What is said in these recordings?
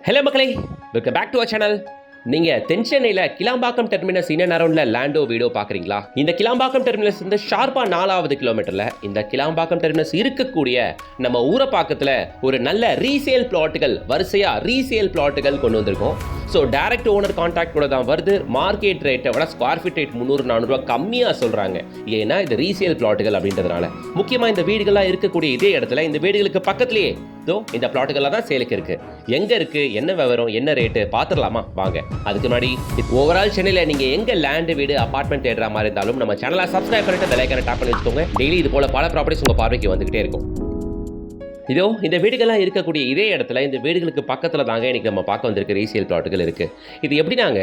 Hello மக்களே, welcome back to our channel. நீங்கள் தென்சென்னையில் கிளாம்பாக்கம் டெர்மினஸ் இன் அண்ட் அரௌண்டில் லேண்டோ வீடியோ பார்க்குறீங்களா? இந்த கிளாம்பாக்கம் டெர்மினஸ் வந்து ஷார்ப்பாக 4வது கிலோமீட்டரில் இந்த கிளாம்பாக்கம் டெர்மினஸ் இருக்கக்கூடிய நம்ம ஊரை பக்கத்தில் ஒரு நல்ல ரீசேல் பிளாட்டுகள் வரிசையாக ரீசேல் பிளாட்டுகள் கொண்டு வந்திருக்கோம். ஸோ டைரக்ட் ஓனர் கான்டாக்ட் கூட தான் வருது. மார்க்கெட் ரேட்டை விட ஸ்கொயர் ஃபீட் ரேட் 300-400 கம்மியாக சொல்கிறாங்க. ஏன்னா இது ரீசேல் பிளாட்டுகள் அப்படின்றதுனால. முக்கியமாக இந்த வீடுகளாக இருக்கக்கூடிய இதே இடத்துல இந்த வீடுகளுக்கு பக்கத்துலேயே இந்த பிளாட்டுகள்லாம் தான் சேலுக்கு இருக்கு. எங்க இருக்கு, என்ன விவரம், என்ன ரேட்டு பார்த்துடலாமா? வாங்க. அதுக்கு முன்னாடி ஓவரால் சென்னையில் நீங்க எங்க லேண்ட், வீடு, அபார்ட்மெண்ட் தேடுற மாதிரி இருந்தாலும் நம்ம சேனலை சப்ஸ்கிரைப் பண்ணிட்டு பெல் ஐகானை டாப் பண்ணி வச்சுக்கோங்க. டெய்லி இது போல பல ப்ராப்பர்ட்டிஸ் உங்க பார்வைக்கு வந்துகிட்டே இருக்கும். இந்த வீடுகள்லாம் இருக்கக்கூடிய இதே இடத்துல இந்த வீடுகளுக்கு பக்கத்தில் தாங்க இன்றைக்கி நம்ம பார்க்க வந்திருக்க ரீசேல் பிளாட்டுகள் இருக்குது. இது எப்படினாங்க,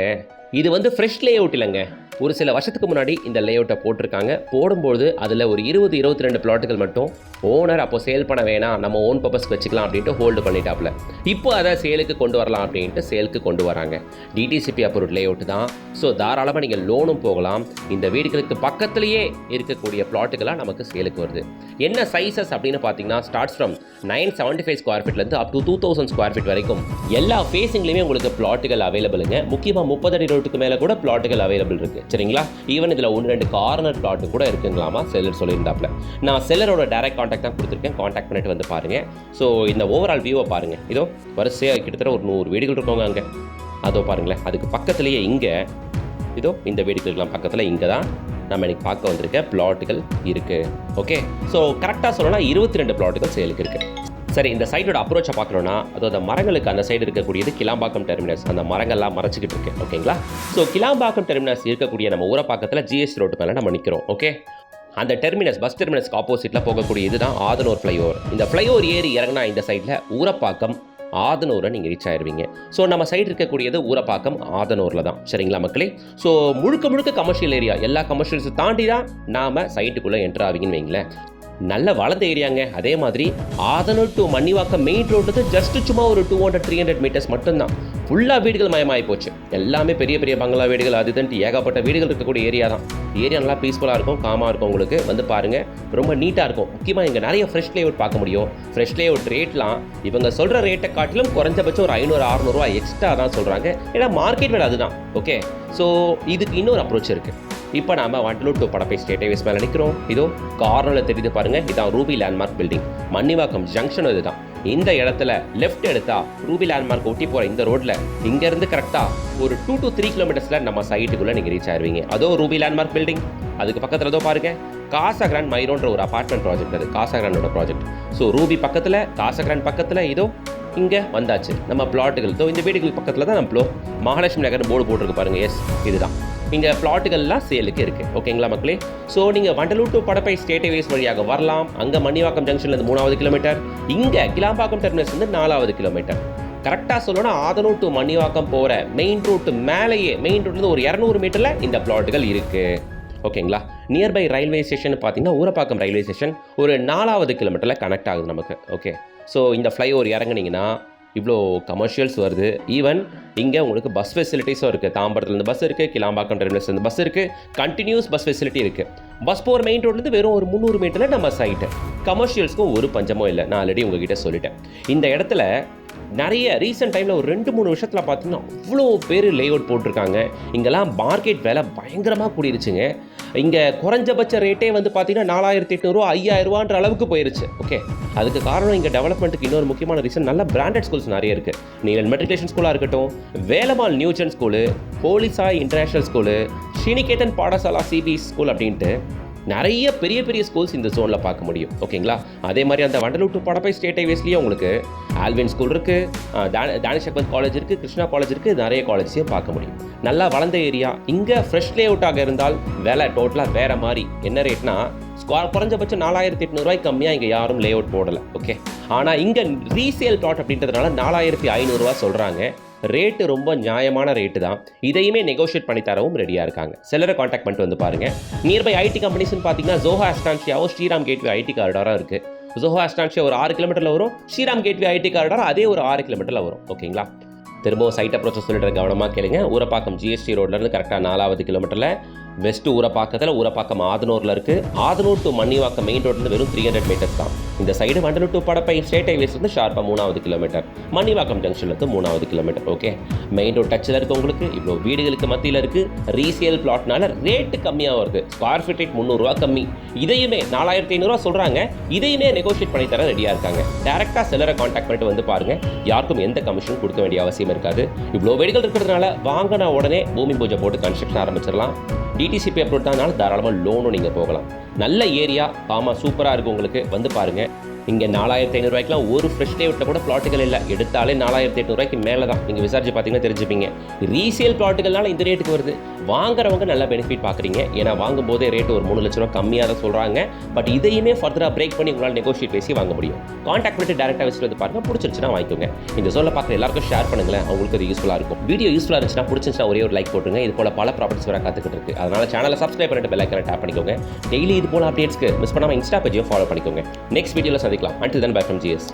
இது வந்து ஃப்ரெஷ் லே அவுட் இல்லைங்க. ஒரு சில வருஷத்துக்கு முன்னாடி இந்த லே அவுட்டை போட்டிருக்காங்க. போடும்போது அதில் ஒரு 20-22 பிளாட்டுகள் மட்டும் ஓனர் அப்போ சேல் பண்ண வேணாம், நம்ம ஓன் பர்பஸ்க்கு வச்சுக்கலாம் அப்படின்ட்டு ஹோல்டு பண்ணிட்டாப்ல. இப்போ அதை சேலுக்கு கொண்டு வரலாம் அப்படின்ட்டு சேலுக்கு கொண்டு வராங்க. டிடிசிபி அப்ரூவ்ட் லே அவுட் தான். ஸோ தாராளமாக நீங்கள் லோனும் போகலாம். இந்த வீடுகளுக்கு பக்கத்துலேயே இருக்கக்கூடிய பிளாட்டுகளாக நமக்கு சேலுக்கு வருது. என்ன சைஸஸ் அப்படின்னு பார்த்தீங்கன்னா, ஸ்டார்ட்ஸ் ஃப்ரம் 975 ஸ்கொயர் ஃபீட்லேருந்து அப் டு 2000 ஸ்கொயர் ஃபீட் வரைக்கும் எல்லா ஃபேஸிங்லேயுமே உங்களுக்கு பிளாட்டுகள் அவைலபிளுங்க. முக்கியமாக 30 அடி ரோட்டுக்கு மேலே கூட பிளாட்டுகள் அவைலபிள் இருக்குது. சரிங்களா? ஈவன் இதில் 1-2 கார்னர் பிளாட்டு கூட இருக்குங்களாமா, செல்லர் சொல்லியிருந்தாப்புல. நான் செல்லரோட டைரக்ட் கான்டாக்ட் தான் கொடுத்துருக்கேன். கான்டாக்ட் பண்ணிட்டு வந்து பாருங்கள். ஸோ இந்த ஓவரால் வியூவை பாருங்கள். இதோ வரிசையாக கிட்டத்தட்ட ஒரு 100 வீடுகள் இருக்கவங்க அங்கே. அதோ பாருங்களேன், அதுக்கு பக்கத்துலேயே இங்கே இந்த வீடுகளுக்கெல்லாம் பக்கத்தில் இங்கே தான் நம்ம இன்றைக்கி பார்க்க வந்திருக்க பிளாட்டுகள் இருக்குது. ஓகே, ஸோ கரெக்டாக சொல்லணும்னா 22 பிளாட்டுகள் சேலுக்கு இருக்குது. சரி, இந்த சைட்டோட அப்ரோச்சை பார்க்கணுன்னா அதோட மரங்களுக்கு அந்த சைடு இருக்கக்கூடியது கிளாம்பாக்கம் டெர்மினஸ். அந்த மரங்கள்லாம் மறைச்சிக்கிட்டு இருக்கு. ஓகேங்களா? ஸோ கிளாம்பாக்கம் டெர்மினஸ் இருக்கக்கூடிய நம்ம ஊரை பக்கத்தில் ஜிஎஸ்டி ரோட்டு மேலே நம்ம நிற்கிறோம். ஓகே, அந்த டெர்மினஸ் பஸ் டெர்மினஸ்க்கு ஆப்போசிட்டில் போகக்கூடிய இதுதான் ஆதனூர் ஃப்ளைஓவர். இந்த ஃப்ளைஓவர் ஏறி இறங்கினா இந்த சைடில் ஊரப்பாக்கம் ஆதனூரை நீங்கள் ரீச் ஆயிடுவீங்க. ஸோ நம்ம சைடு இருக்கக்கூடியது ஊரப்பாக்கம் ஆதனூரில் தான். சரிங்களா மக்களே? ஸோ முழுக்க கமர்ஷியல் ஏரியா, எல்லா கமர்ஷியல்ஸை தாண்டி தான் நாம் சைட்டுக்குள்ளே என்ட்ரு ஆவீங்கன்னு வைங்களேன். நல்ல வளர்ந்த ஏரியாங்க. அதே மாதிரி Adhanur to Mannivakkam main road just சும்மா ஒரு 200-300 மீட்டர்ஸ் மட்டும்தான். ஃபுல்லாக வீடுகள் மயமாகி போச்சு. எல்லாமே பெரிய பெரிய பங்களா வீடுகள், அதுன்ட்டு ஏகப்பட்ட வீடுகள் இருக்கக்கூடிய ஏரியா தான். ஏரியா நல்லா பீஸ்ஃபுல்லாக இருக்கும், காமாக இருக்கும். உங்களுக்கு வந்து பாருங்கள், ரொம்ப நீட்டாக இருக்கும். முக்கியமாக இங்கே நிறைய ஃப்ரெஷ் லேஅவுட் பார்க்க முடியும். ஃப்ரெஷ் லேஅவுட் ரேட்லாம் இவங்க சொல்கிற ரேட்டை காட்டிலும் குறைஞ்சபட்சம் ஒரு 500-600 ரூபா எக்ஸ்ட்ரா தான் சொல்கிறாங்க. ஏன்னா மார்க்கெட் வேலை அதுதான். ஓகே, ஸோ இதுக்கு இன்னொரு அப்ரோச் இருக்குது. இப்போ நாம் Vandalur to Padappai state highways மேலே நிற்கிறோம். இதோ கார்னரில் தெரியுது பாருங்கள், இதான் Ruby landmark building. Mannivakkam junction இதுதான். இந்த இடத்துல லெஃப்ட் எடுத்தா ரூபி லேண்ட்மார்க் ஒட்டி போகிற இந்த ரோட்டில் இங்கேருந்து கரெக்டாக ஒரு 2 to 3 கிலோமீட்டர்ஸில் நம்ம சைட்டுக்குள்ளே நீங்கள் ரீச் ஆயிருவீங்க. அதோ ரூபி லேண்ட்மார்க் பில்டிங். அதுக்கு பக்கத்தில் ஏதோ பாருங்கள், காசா கிராண்ட் மைரோன்ற ஒரு அபார்ட்மெண்ட் ப்ராஜெக்ட். அது காசா கிராண்டோட ப்ராஜெக்ட். ஸோ ரூபி பக்கத்தில், காசா கிராண்ட் பக்கத்தில் இதோ இங்கே வந்தாச்சு நம்ம பிளாட்டுகள். இந்த வீடுகள் பக்கத்தில் தான் நம்ம மகாலட்சுமி நகர் போர்டு போட்டிருக்கு பாருங்கள். எஸ், இதுதான். இங்கே பிளாட்டுகள்லாம் சேலுக்கு இருக்குது. ஓகேங்களா மக்களே? ஸோ நீங்கள் Vandalur to Padappai state highways வழியாக வரலாம். அங்கே மன்னிவாக்கம் ஜங்ஷன்லேருந்து 3வது கிலோமீட்டர், இங்கே கிளாம்பாக்கம் டெர்மினஸ் வந்து 4வது கிலோமீட்டர். கரெக்டாக சொல்லணும்னா ஆதனூர் டு மன்னிவாக்கம் போகிற மெயின் ரோட்டு மேலேயே, மெயின் ரோட்லேருந்து ஒரு 200 மீட்டரில் இந்த பிளாட்டுகள் இருக்குது. ஓகேங்களா? நியர்பை ரயில்வே ஸ்டேஷன் பார்த்தீங்கன்னா ஊரப்பாக்கம் ரயில்வே ஸ்டேஷன் ஒரு 4வது கிலோமீட்டரில் கனெக்ட் ஆகுது நமக்கு. ஓகே, ஸோ இந்த ஃப்ளைஓவர் இறங்குனீங்கன்னா இவ்வளோ கமர்ஷியல்ஸ் வருது. ஈவன் இங்கே உங்களுக்கு பஸ் ஃபெசிலிட்டிஸும் இருக்குது. தாம்பரத்துலேருந்து பஸ் இருக்குது, கிளாம்பாக்கம் டெர்மினஸ்லேருந்து பஸ் இருக்குது, கண்டினியூஸ் பஸ் ஃபெசிலிட்டி இருக்குது. பஸ் போகிற மெயின் ரோட்லேருந்து வெறும் ஒரு 300 மீட்டரில் நம்ம சைட்டு. கமர்ஷியல்ஸ்க்கும் ஒரு பஞ்சமும் இல்லை. நான் ஆல்ரெடி உங்ககிட்ட சொல்லிட்டேன். இந்த இடத்துல நிறைய ரீசெண்ட் டைமில் ஒரு 2-3 வருஷத்தில் பார்த்தீங்கன்னா அவ்வளோ பேர் லே அவுட் போட்டிருக்காங்க. இங்கெல்லாம் மார்க்கெட் விலை பயங்கரமாக கூடிருச்சுங்க. இங்கே குறைஞ்சபட்ச ரேட்டே வந்து பார்த்தீங்கன்னா 4800 ரூபா 5000 ரூபான்ற அளவுக்கு போயிருச்சு. ஓகே, அதுக்கு காரணம் இங்கே டெவலப்மெண்ட்டுக்கு இன்னொரு முக்கியமான ரீசன், நல்ல பிராண்டட் ஸ்கூல்ஸ் நிறைய இருக்குது. நீலன் மெட்ரிகுலேஷன் ஸ்கூலாக இருக்கட்டும், வேலம்மாள் நியூஜன் ஸ்கூலு, போலிசாய் international school, Srinikethan Patashala CBSE school அப்படின்ட்டு நிறைய பெரிய பெரிய ஸ்கூல்ஸ் இந்த ஜோனில் பார்க்க முடியும். ஓகேங்களா? அதே மாதிரி அந்த வண்டலூர் டு படப்பை ஸ்டேட் ஹைவேஸ்லேயே உங்களுக்கு ஆல்வின் ஸ்கூல் இருக்குது, தானிஷ் அக்மத் காலேஜ் இருக்குது, கிருஷ்ணா காலேஜ் இருக்குது, நிறைய காலேஜையும் பார்க்க முடியும். நல்லா வளர்ந்த ஏரியா. இங்கே ஃப்ரெஷ் லே அவுட்டாக இருந்தால் விலை டோட்டலாக வேறு மாதிரி. என்ன ரேட்னா, குறைஞ்சபட்சம் 4800 ரூபாய்க்கு கம்மியாக இங்கே யாரும் லே அவுட் போடலை. ஓகே, ஆனால் இங்கே ரீசேல் பிளாட் அப்படின்றதுனால 4500 ரூபா சொல்கிறாங்க. ரேட்டு ரொம்ப நியாயமான ரேட்டு தான். இதையுமே நெகோஷியேட் பண்ணி தரவும் ரெடியாக இருக்காங்க. செல்லரை காண்டாக்ட் பண்ணிட்டு வந்து பாருங்கள். நியர்பை ஐடி கம்பெனிஸ்ன்னு பார்த்தீங்கன்னா ஜோஹோ அஸ்டான்ஷியாவும் ஸ்ரீராம் கேட்வே ஐடி காரிடாராக இருக்குது. ஜோஹோ அஸ்டான்ஷியா ஒரு 6 கிலோமீட்டரில் வரும். ஸ்ரீராம் கேட்வே ஐடி காரிடார் அதே ஒரு 6 கிலோமீட்டரில் வரும். ஓகேங்களா? திரும்பவும் சைட் அப்ரோச்சை சொல்லிட்டு கவனமாக கேளுங்க. ஊரப்பாக்கம் ஜிஎஸ்டி ரோட்லேருந்து கரெக்டாக 4வது கிலோமீட்டரில் வெஸ்ட் ஊரப்பாக்கத்தில் ஊரப்பாக்கம் ஆதனூரில் இருக்குது. ஆதனூர் டு மன்னிவாக்கம் மெயின் ரோட்லேருந்து வெறும் 300 மீட்டர்ஸ் தான். இந்த side Vandalur to Padappai state ஹைவேஸ்லேருந்து ஷார்ப்பாக 3வது கிலோமீட்டர், மன்னிவாக்கம் ஜங்ஷன்லேருந்து 3வது கிலோமீட்டர். ஓகே, மெயின் ரோட் டச்சில் இருக்குது. உங்களுக்கு இவ்வளோ வீடுகளுக்கு மத்தியில் இருக்குது. ரீசேல் பிளாட்னால ரேட்டு கம்மியாக வருது. ஸ்கொயர் ஃபீட் ரேட் 300 ரூபா கம்மி. இதையுமே 4500 சொல்கிறாங்க. இதையுமே நெகோஷியேட் பண்ணி தர ரெடியாக இருக்காங்க. டேரெக்டாக செல்லரை கான்டாக்ட் பண்ணிட்டு வந்து பாருங்கள். யாருக்கும் எந்த கமிஷன் கொடுக்க வேண்டிய அவசியம் இருக்காது. இவ்வளோ வீடுகள் இருக்கிறதுனால வாங்கின உடனே பூமி பூஜை போட்டு கன்ஸ்ட்ரக்ஷன் ஆரம்பிச்சிடலாம். டிடிசிபி அப்ரூவ் தானாலும் தாராளமாக லோனும் நீங்கள் போகலாம். நல்ல ஏரியா, ஆமாம், சூப்பராக இருக்குது. உங்களுக்கு வந்து பாருங்கள். இங்கே 4500 ரூபாய்க்குலாம் ஒரு ஃப்ரெஷ் டே விட்ட கூட பிளாட்டுகள் இல்லை. எடுத்தாலே 4800 ரூபாய்க்கு மேலே தான். நீங்கள் விசாரிச்சு பார்த்தீங்கன்னா தெரிஞ்சுப்பீங்க. ரீசேல் பிளாட்டுகள்னால இந்த ரேட்டுக்கு வருது. வாங்குறவங்க நல்ல பெனிஃபிட் பார்க்குறீங்க. ஏன்னா வாங்கும்போதே ரேட்டு ஒரு 3 லட்ச ரூபா கம்மியாக தான் சொல்கிறாங்க. பட் இதையுமே ஃபர்தராக பிரேக் பண்ணி உங்களால் நெகோஷியேட் பேசி வாங்க முடியும். கான்டாக்ட் பண்ணிட்டு டேரெக்டாக வச்சுட்டு வந்து பாருங்கள். பிடிச்சிருச்சுன்னா வாங்கிக்கோங்க. இந்த சொல்ல பார்க்குற எல்லாருக்கும் ஷேர் பண்ணுங்களேன். அவங்களுக்கு அது யூஸ்ஃபுல்லாக இருக்கும். வீடியோ யூஸ்ஃபுல்லாக இருந்துச்சுன்னா பிடிச்சிருந்துச்சுன்னா ஒரே ஒரு லைக் போட்டுங்க. இது போல பல ப்ராப்பர்ட்டிஸ் வர காத்துக்கிட்டு இருக்கு. அதனால் சேனலை சப்ஸ்கிரைப் பண்ணிட்டு பெல் ஐக்கானை டேப் பண்ணிக்கோங்க. டெய்லி இது போல அப்டேட்ஸ்க்கு மிஸ் பண்ணாமல் இன்ஸ்டா பேஜையும் ஃபாலோ பண்ணிக்கோங்க. நெக்ஸ்ட் வீடியோவில் சந்திக்கலாம். Until then, bye from GS.